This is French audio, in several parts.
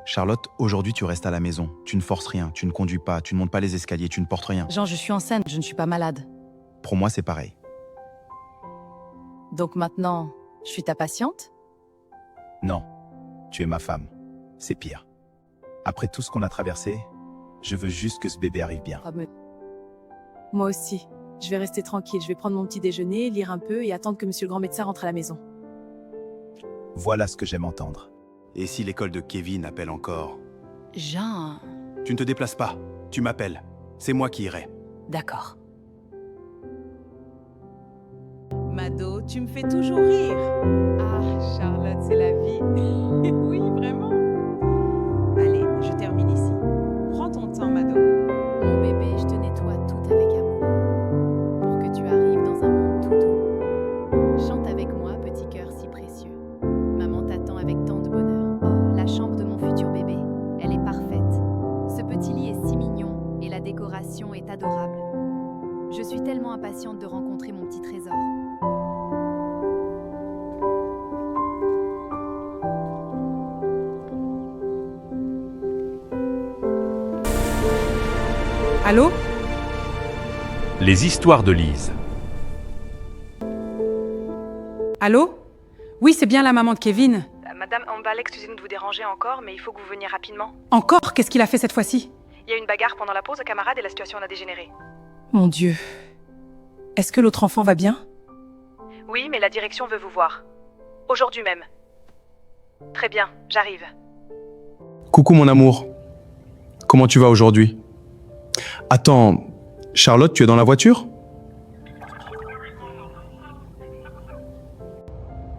Charlotte, aujourd'hui tu restes à la maison. Tu ne forces rien, tu ne conduis pas, tu ne montes pas les escaliers, tu ne portes rien. Jean, je suis enceinte, je ne suis pas malade. Pour moi, c'est pareil. Donc maintenant, je suis ta patiente? Non, tu es ma femme. C'est pire. Après tout ce qu'on a traversé, je veux juste que ce bébé arrive bien. Ah, mais... Moi aussi. Je vais rester tranquille. Je vais prendre mon petit déjeuner, lire un peu et attendre que monsieur le grand médecin rentre à la maison. Voilà ce que j'aime entendre. Et si l'école de Kevin appelle encore? Jean... Tu ne te déplaces pas, tu m'appelles. C'est moi qui irai. D'accord. Mado, tu me fais toujours rire. Ah, Charlotte, c'est la vie. Oui, vraiment. Allez, je termine ici. Prends ton temps, Mado. Mon bébé, je te nettoie tout avec amour. Pour que tu arrives dans un monde tout doux. Chante avec moi, petit cœur si précieux. Maman t'attend avec tant de bonheur. Oh, la chambre de mon futur bébé. Elle est parfaite. Ce petit lit est si mignon et la décoration est adorable. Je suis tellement impatiente de rencontrer mon petit trésor. Allô? Les histoires de Lise. Allô? Oui, c'est bien la maman de Kevin. Madame Ambal, excusez-nous de vous déranger encore, mais il faut que vous veniez rapidement. Encore? Qu'est-ce qu'il a fait cette fois-ci? Il y a eu une bagarre pendant la pause, camarade, et la situation en a dégénéré. Mon Dieu. Est-ce que l'autre enfant va bien? Oui, mais la direction veut vous voir. Aujourd'hui même. Très bien, j'arrive. Coucou mon amour. Comment tu vas aujourd'hui? Attends, Charlotte, tu es dans la voiture?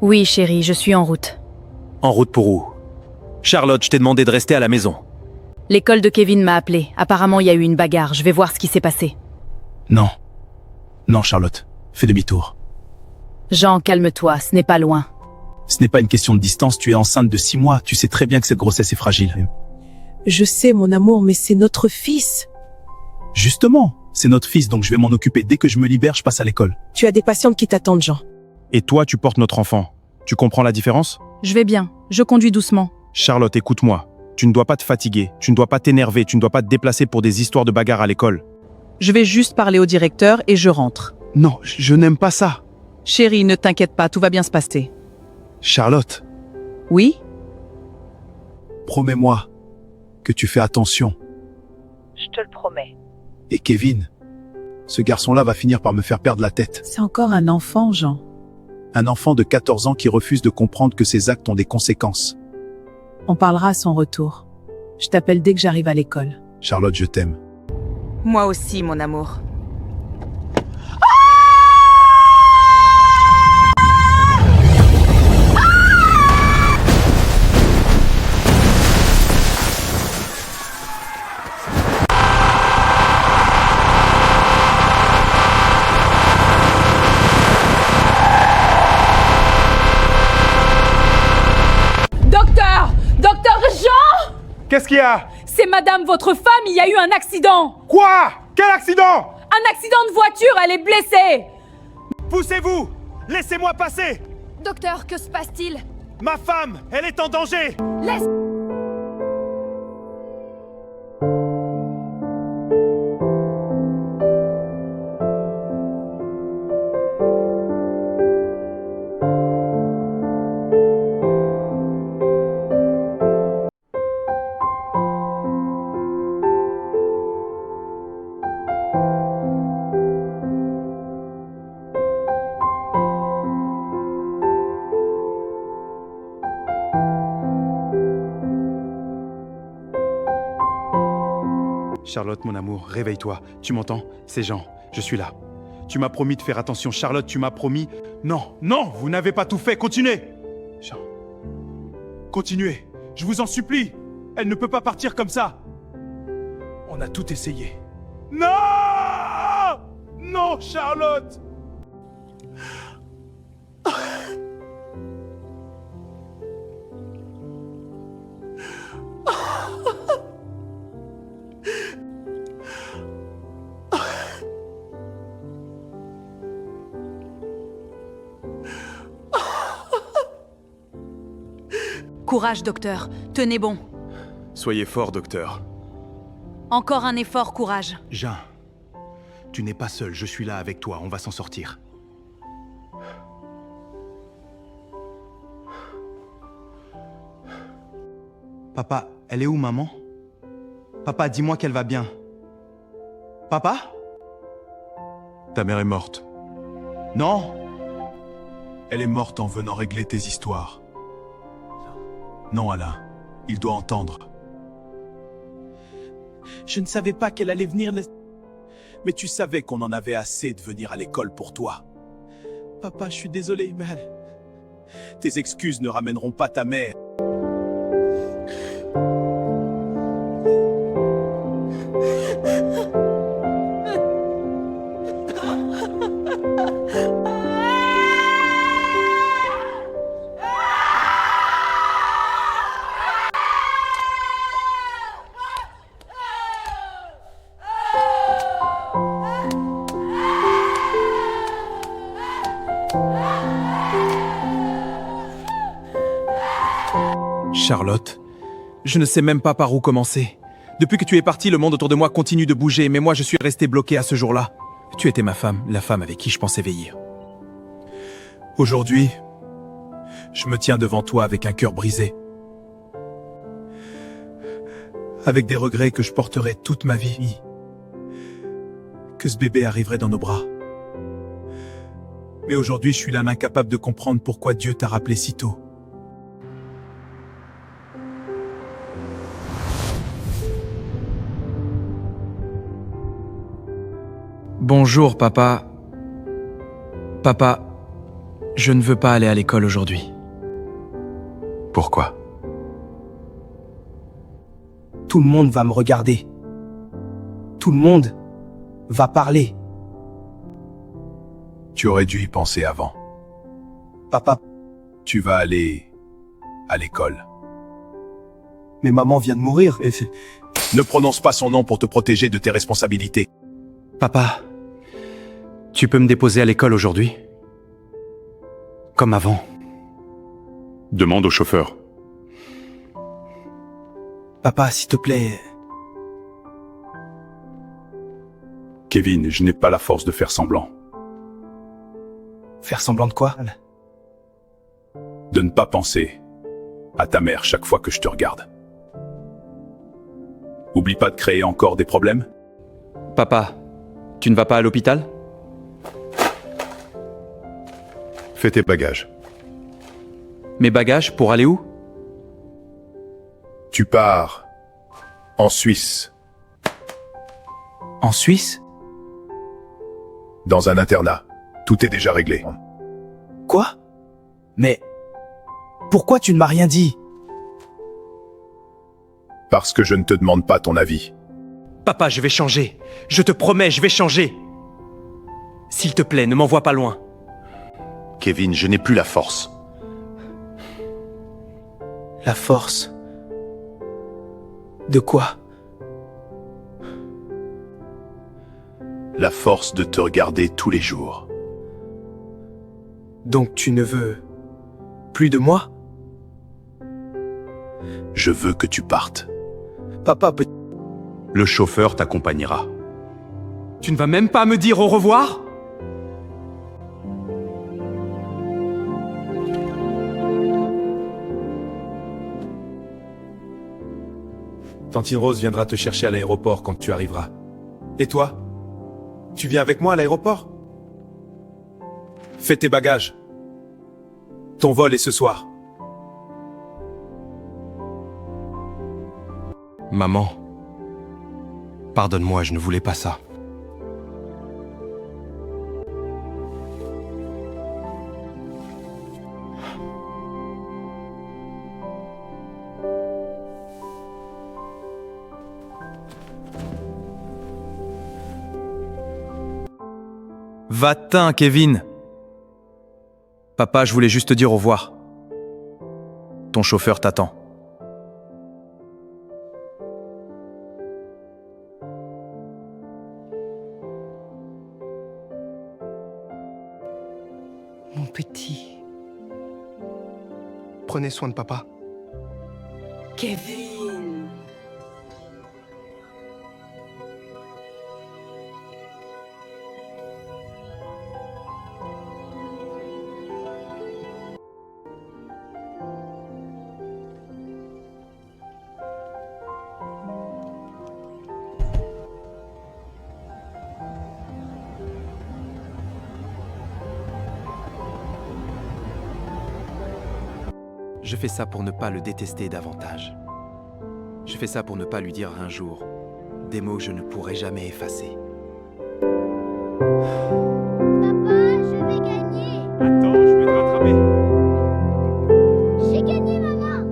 Oui, chérie, je suis en route. En route pour où? Charlotte, je t'ai demandé de rester à la maison. L'école de Kevin m'a appelé. Apparemment, il y a eu une bagarre. Je vais voir ce qui s'est passé. Non. Non, Charlotte. Fais demi-tour. Jean, calme-toi, ce n'est pas loin. Ce n'est pas une question de distance, tu es enceinte de 6 mois. Tu sais très bien que cette grossesse est fragile. Je sais, mon amour, mais c'est notre fils. Justement, c'est notre fils, donc je vais m'en occuper. Dès que je me libère, je passe à l'école. Tu as des patientes qui t'attendent, Jean. Et toi, tu portes notre enfant. Tu comprends la différence? Je vais bien. Je conduis doucement. Charlotte, écoute-moi. Tu ne dois pas te fatiguer, tu ne dois pas t'énerver, tu ne dois pas te déplacer pour des histoires de bagarre à l'école. Je vais juste parler au directeur et je rentre. Non, je n'aime pas ça. Chérie, ne t'inquiète pas, tout va bien se passer. Charlotte, Oui? Promets-moi que tu fais attention. Je te le promets. Et Kevin, ce garçon-là va finir par me faire perdre la tête. C'est encore un enfant, Jean. Un enfant de 14 ans qui refuse de comprendre que ses actes ont des conséquences. On parlera à son retour. Je t'appelle dès que j'arrive à l'école. Charlotte, je t'aime. Moi aussi, mon amour. Docteur! Docteur Jean! qu'est-ce qu'il y a? C'est madame, votre femme, il y a eu un accident! Quoi? Quel accident? Un accident de voiture, elle est blessée! Poussez-vous! Laissez-moi passer! Docteur, que se passe-t-il? Ma femme, elle est en danger! Laisse... Charlotte, mon amour, réveille-toi. Tu m'entends? C'est Jean, je suis là. Tu m'as promis de faire attention. Charlotte, tu m'as promis... Non, non, vous n'avez pas tout fait. Continuez! Jean, continuez. Je vous en supplie. Elle ne peut pas partir comme ça. On a tout essayé. Non! Non, Charlotte! Courage, docteur. Tenez bon. Soyez fort, docteur. Encore un effort, courage. Jean, tu n'es pas seul, je suis là avec toi, on va s'en sortir. Papa, elle est où, maman? Papa, dis-moi qu'elle va bien. Papa? Ta mère est morte. Non. Elle est morte en venant régler tes histoires. Non, Alain. Il doit entendre. Je ne savais pas qu'elle allait venir. Mais tu savais qu'on en avait assez de venir à l'école pour toi. Papa, je suis désolé, mais... Tes excuses ne ramèneront pas ta mère. Charlotte, je ne sais même pas par où commencer. Depuis que tu es partie, le monde autour de moi continue de bouger, mais moi je suis resté bloqué à ce jour-là. Tu étais ma femme, la femme avec qui je pensais veiller. Aujourd'hui, je me tiens devant toi avec un cœur brisé. Avec des regrets que je porterai toute ma vie. Que ce bébé arriverait dans nos bras. Mais aujourd'hui, je suis l'âme incapable de comprendre pourquoi Dieu t'a rappelé si tôt. Bonjour, papa. Papa, je ne veux pas aller à l'école aujourd'hui. Pourquoi? Tout le monde va me regarder. Tout le monde va parler. Tu aurais dû y penser avant. Papa, Tu vas aller à l'école. mais maman vient de mourir. Et Ne prononce pas son nom pour te protéger de tes responsabilités. Papa, tu peux me déposer à l'école aujourd'hui? Comme avant. Demande au chauffeur. Papa, s'il te plaît. Kevin, je n'ai pas la force de faire semblant. Faire semblant de quoi? De ne pas penser à ta mère chaque fois que je te regarde. Oublie pas de créer encore des problèmes. Papa, tu ne vas pas à l'hôpital? Fais tes bagages. Mes bagages pour aller où? Tu pars en Suisse, En Suisse? dans un internat. Tout est déjà réglé. Quoi? Mais pourquoi tu ne m'as rien dit? Parce que je ne te demande pas ton avis. Papa, je vais changer. Je te promets, je vais changer. S'il te plaît, ne m'envoie pas loin. Kevin, je n'ai plus la force. La force. De quoi? La force de te regarder tous les jours. Donc tu ne veux plus de moi? Je veux que tu partes. Papa, Le chauffeur t'accompagnera. Tu ne vas même pas me dire au revoir? Tantine Rose viendra te chercher à l'aéroport quand tu arriveras. Et toi? Tu viens avec moi à l'aéroport? Fais tes bagages. Ton vol est ce soir. Maman, pardonne-moi, je ne voulais pas ça. Va-t'en, Kevin. Papa, je voulais juste te dire au revoir. Ton chauffeur t'attend. mon petit. Prenez soin de papa. Kevin. Je fais ça pour ne pas le détester davantage. Je fais ça pour ne pas lui dire un jour des mots que je ne pourrai jamais effacer. Papa, je vais gagner. Attends, je vais te rattraper. J'ai gagné, maman.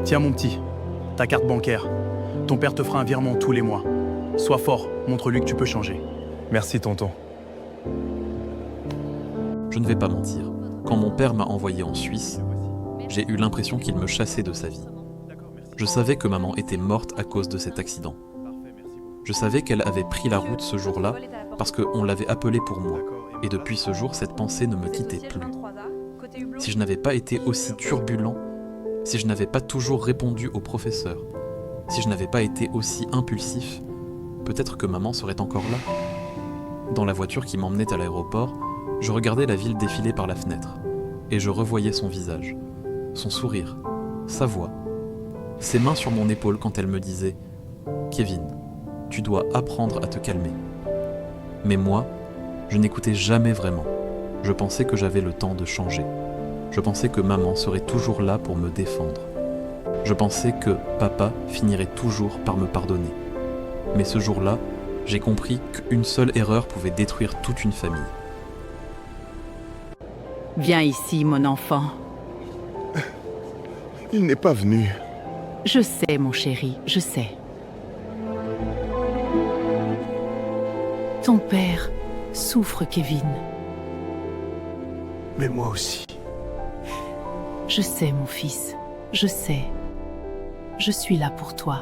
Tiens mon petit, ta carte bancaire. Ton père te fera un virement tous les mois. Sois fort, montre-lui que tu peux changer. Merci, tonton. Je ne vais pas mentir. Quand mon père m'a envoyé en Suisse, j'ai eu l'impression qu'il me chassait de sa vie. Je savais que maman était morte à cause de cet accident. Je savais qu'elle avait pris la route ce jour-là parce qu'on l'avait appelée pour moi. Et depuis ce jour, cette pensée ne me quittait plus. Si je n'avais pas été aussi turbulent, si je n'avais pas toujours répondu au professeur, si je n'avais pas été aussi impulsif, peut-être que maman serait encore là. Dans la voiture qui m'emmenait à l'aéroport, je regardais la ville défiler par la fenêtre, et je revoyais son visage, son sourire, sa voix, ses mains sur mon épaule quand elle me disait « Kevin, tu dois apprendre à te calmer ». Mais moi, je n'écoutais jamais vraiment. Je pensais que j'avais le temps de changer. Je pensais que maman serait toujours là pour me défendre. Je pensais que papa finirait toujours par me pardonner. Mais ce jour-là, j'ai compris qu'une seule erreur pouvait détruire toute une famille. Viens ici, mon enfant. Il n'est pas venu. Je sais, mon chéri, je sais. Ton père souffre, Kevin. Mais moi aussi. Je sais, mon fils, je sais. Je suis là pour toi.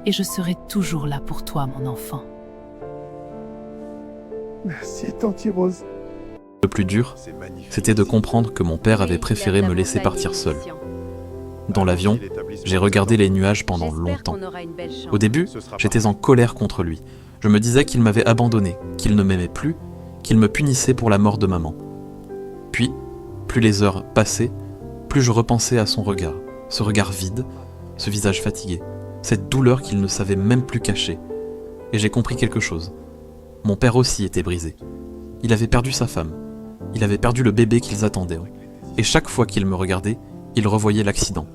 Et je serai toujours là pour toi, mon enfant. Merci, Tante Rose. Le plus dur, c'était de comprendre que mon père avait préféré me laisser partir seul. Dans l'avion, j'ai regardé les nuages pendant longtemps. Au début, j'étais en colère contre lui. Je me disais qu'il m'avait abandonné, qu'il ne m'aimait plus, qu'il me punissait pour la mort de maman. Puis, plus les heures passaient, plus je repensais à son regard, ce regard vide, ce visage fatigué, cette douleur qu'il ne savait même plus cacher. Et j'ai compris quelque chose. Mon père aussi était brisé. Il avait perdu sa femme. Il avait perdu le bébé qu'ils attendaient. Et chaque fois qu'il me regardait, il revoyait l'accident.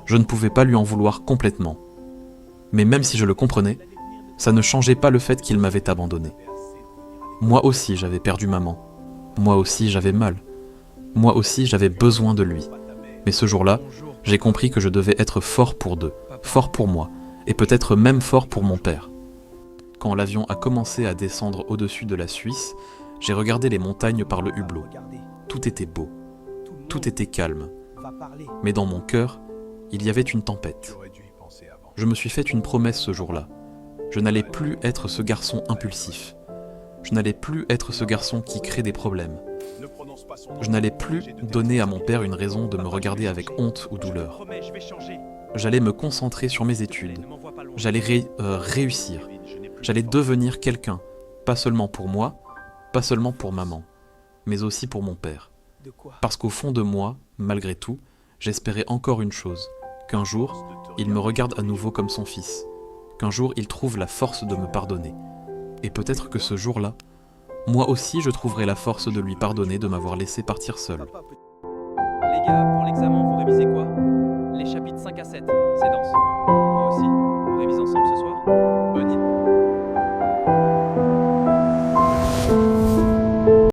Je ne pouvais pas lui en vouloir complètement. Mais même si je le comprenais, ça ne changeait pas le fait qu'il m'avait abandonné. Moi aussi j'avais perdu maman. Moi aussi j'avais mal. Moi aussi j'avais besoin de lui. Mais ce jour-là, j'ai compris que je devais être fort pour d'eux, fort pour moi, et peut-être même fort pour mon père. Quand l'avion a commencé à descendre au-dessus de la Suisse, j'ai regardé les montagnes par le hublot. Tout était beau. Tout était calme. Mais dans mon cœur, il y avait une tempête. Je me suis fait une promesse ce jour-là. Je n'allais plus être ce garçon impulsif. Je n'allais plus être ce garçon qui crée des problèmes. Je n'allais plus donner à mon père une raison de me regarder avec honte ou douleur. J'allais me concentrer sur mes études. J'allais réussir. J'allais devenir quelqu'un, pas seulement pour moi, pas seulement pour maman, mais aussi pour mon père. Parce qu'au fond de moi, malgré tout, j'espérais encore une chose, qu'un jour, il me regarde à nouveau comme son fils, qu'un jour il trouve la force de me pardonner. Et peut-être que ce jour-là, moi aussi je trouverai la force de lui pardonner de m'avoir laissé partir seul. Les gars, pour l'examen, vous révisez quoi? Les chapitres 5 à 7, c'est dense.